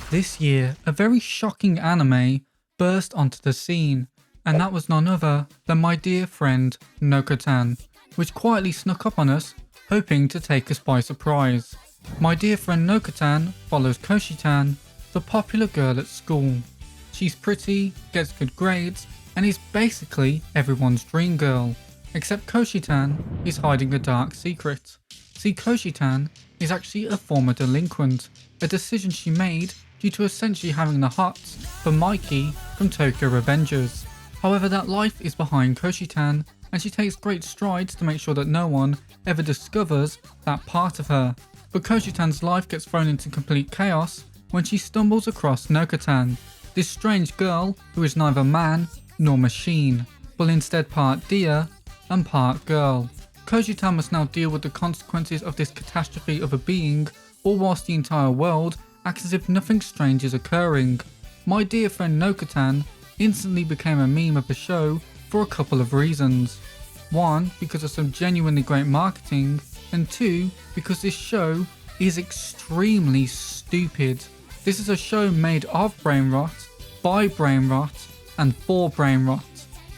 This year, a very shocking anime burst onto the scene, and that was none other than my dear friend Nokotan, which quietly snuck up on us, hoping to take us by surprise. My dear friend Nokotan follows Koshitantan, the popular girl at school. She's pretty, gets good grades, and is basically everyone's dream girl. Except Koshitantan is hiding a dark secret. See, Koshitantan is actually a former delinquent, a decision she made due to essentially having the hots for Mikey from Tokyo Revengers. However, that life is behind Koshitantan, and she takes great strides to make sure that no one ever discovers that part of her. But Koshitan's life gets thrown into complete chaos when she stumbles across Nokotan, this strange girl who is neither man nor machine, but instead part deer and part girl. Koshitantan must now deal with the consequences of this catastrophe of a being, all whilst the entire world acts as if nothing strange is occurring. My dear friend Nokotan instantly became a meme of the show for a couple of reasons. One, because of some genuinely great marketing, and two, because this show is extremely stupid. This is a show made of Brainrot, by Brainrot, and for Brainrot.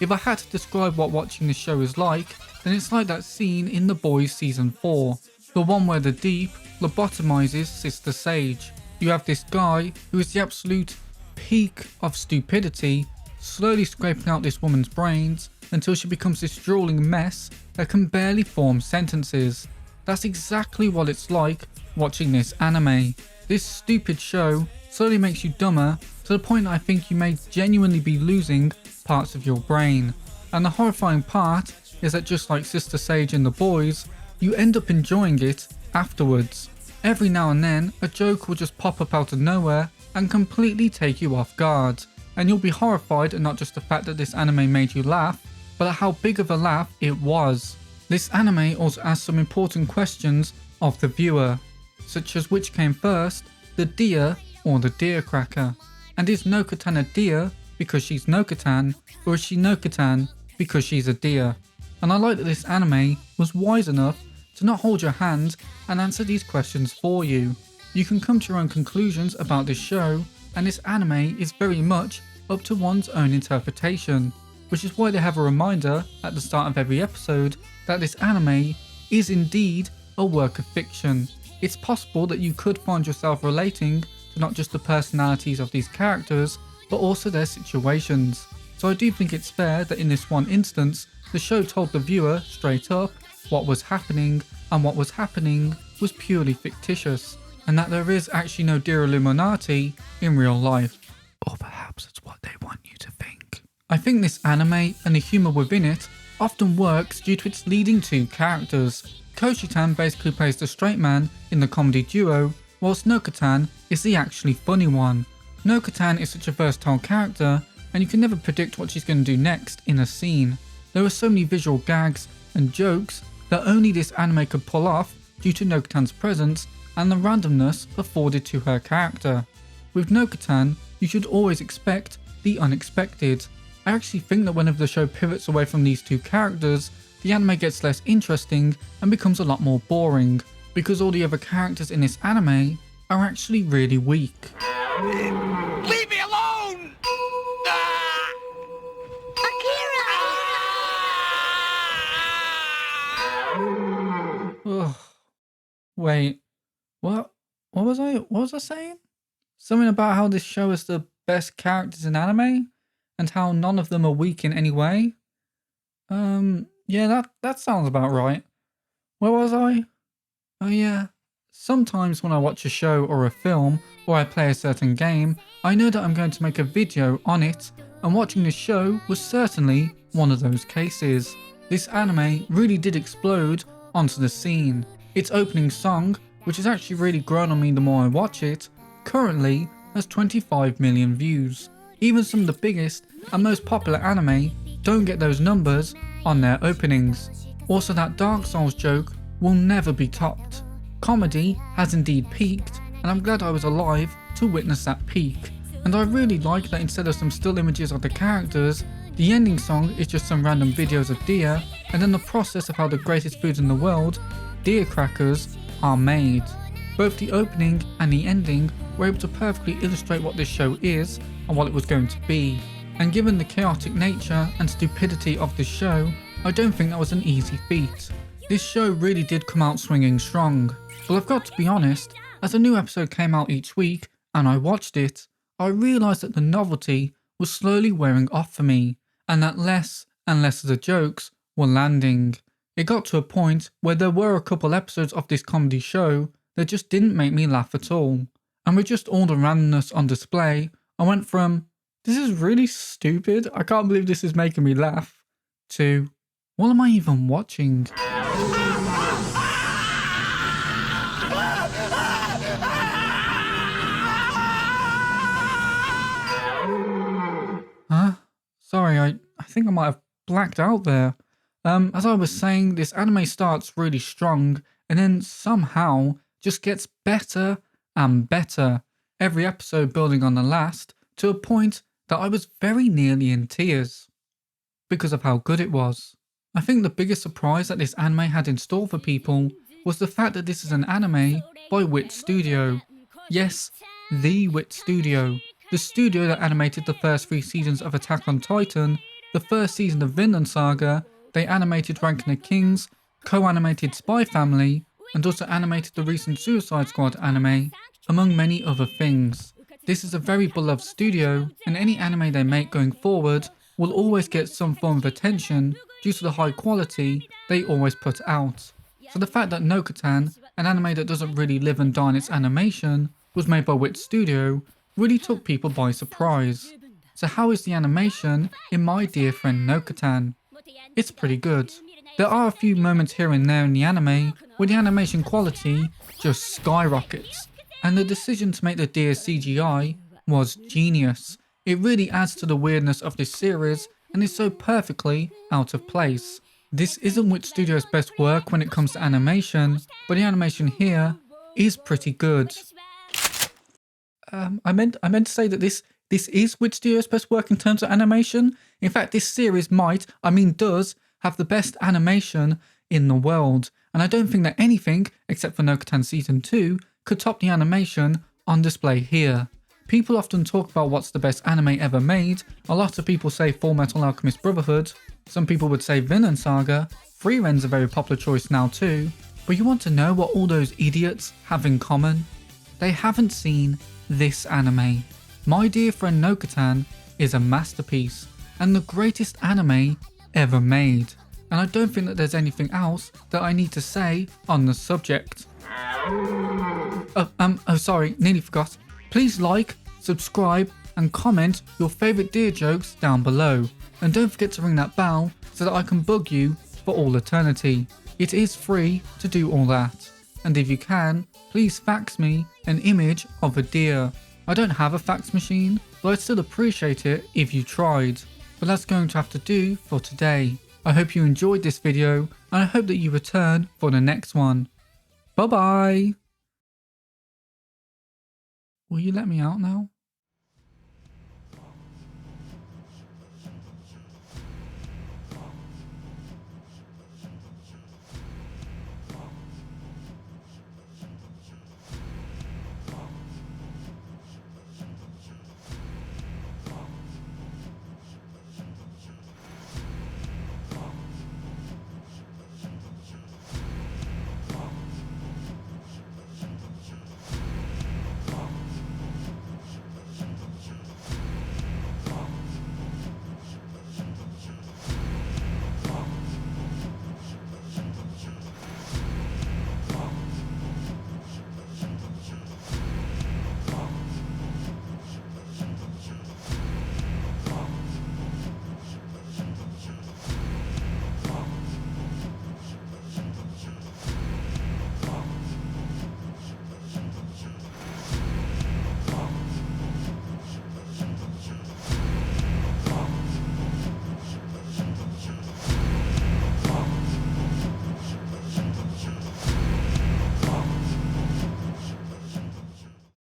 If I had to describe what watching this show is like, then it's like that scene in The Boys Season 4, the one where the Deep lobotomizes Sister Sage. You have this guy who is the absolute peak of stupidity, slowly scraping out this woman's brains until she becomes this drooling mess that can barely form sentences. That's exactly what it's like watching this anime. This stupid show slowly makes you dumber to the point I think you may genuinely be losing parts of your brain. And the horrifying part is that just like Sister Sage and the boys, you end up enjoying it afterwards. Every now and then, a joke will just pop up out of nowhere and completely take you off guard, and you'll be horrified at not just the fact that this anime made you laugh, but at how big of a laugh it was. This anime also asks some important questions of the viewer, such as which came first, the deer or the deer cracker? And is Nokotan a deer because she's Nokotan, or is she Nokotan because she's a deer? And I like that this anime was wise enough to not hold your hand and answer these questions for you. You can come to your own conclusions about this show, and this anime is very much up to one's own interpretation, which is why they have a reminder at the start of every episode that this anime is indeed a work of fiction. It's possible that you could find yourself relating to not just the personalities of these characters, but also their situations. So I do think it's fair that in this one instance, the show told the viewer straight up what was happening, and what was happening was purely fictitious, and that there is actually no dear Illuminati in real life. Or perhaps it's what they want you to think. I think this anime and the humour within it often works due to its leading two characters. Koshitantan basically plays the straight man in the comedy duo, whilst Nokotan is the actually funny one. Nokotan is such a versatile character, and you can never predict what she's going to do next in a scene. There are so many visual gags and jokes that only this anime could pull off due to Nokotan's presence and the randomness afforded to her character. With Nokotan, you should always expect the unexpected. I actually think that whenever the show pivots away from these two characters, the anime gets less interesting and becomes a lot more boring, because all the other characters in this anime are actually really weak. Leave me alone! Ugh. Wait, what was I saying? Something about how this show is the best characters in anime, and how none of them are weak in any way? Yeah, that sounds about right. Where was I? Oh yeah. Sometimes when I watch a show or a film, or I play a certain game, I know that I'm going to make a video on it, and watching this show was certainly one of those cases. This anime really did explode onto the scene. Its opening song, which has actually really grown on me the more I watch it, currently has 25 million views. Even some of the biggest and most popular anime don't get those numbers on their openings. Also, that Dark Souls joke will never be topped. Comedy has indeed peaked, and I'm glad I was alive to witness that peak. And I really like that instead of some still images of the characters, the ending song is just some random videos of deer, and then the process of how the greatest foods in the world, deer crackers, are made. Both the opening and the ending were able to perfectly illustrate what this show is and what it was going to be. And given the chaotic nature and stupidity of this show, I don't think that was an easy feat. This show really did come out swinging strong. But I've got to be honest, as a new episode came out each week and I watched it, I realised that the novelty was slowly wearing off for me, and that less and less of the jokes were landing. It got to a point where there were a couple episodes of this comedy show that just didn't make me laugh at all. And with just all the randomness on display, I went from, this is really stupid, I can't believe this is making me laugh, to, what am I even watching? Huh? Sorry, I think I might have blacked out there. As I was saying, this anime starts really strong and then somehow just gets better and better. Every episode building on the last to a point that I was very nearly in tears because of how good it was. I think the biggest surprise that this anime had in store for people was the fact that this is an anime by Wit Studio. Yes, the Wit Studio. The studio that animated the first 3 seasons of Attack on Titan, the first season of Vinland Saga, they animated Ranking of Kings, co-animated Spy Family, and also animated the recent Suicide Squad anime, among many other things. This is a very beloved studio, and any anime they make going forward will always get some form of attention due to the high quality they always put out. So the fact that Nokotan, an anime that doesn't really live and die on its animation, was made by Wit Studio, really took people by surprise. So how is the animation in My Dear Friend Nokotan? It's pretty good. There are a few moments here and there in the anime where the animation quality just skyrockets, and the decision to make the deer CGI was genius. It really adds to the weirdness of this series and is so perfectly out of place. This isn't Wit Studio's best work when it comes to animation, but the animation here is pretty good. I meant to say that this is Wit Studio's best work in terms of animation. In fact, this series does have the best animation in the world. And I don't think that anything, except for Nokotan Season 2, could top the animation on display here. People often talk about what's the best anime ever made. A lot of people say Fullmetal Alchemist Brotherhood. Some people would say Vinland Saga. Frieren's a very popular choice now too. But you want to know what all those idiots have in common? They haven't seen this anime. My Dear Friend Nokotan is a masterpiece and the greatest anime ever made. And I don't think that there's anything else that I need to say on the subject. Sorry, nearly forgot. Please like, subscribe and comment your favourite deer jokes down below. And don't forget to ring that bell so that I can bug you for all eternity. It is free to do all that. And if you can, please fax me an image of a deer. I don't have a fax machine, but I'd still appreciate it if you tried. But that's going to have to do for today. I hope you enjoyed this video, and I hope that you return for the next one. Bye bye! Will you let me out now?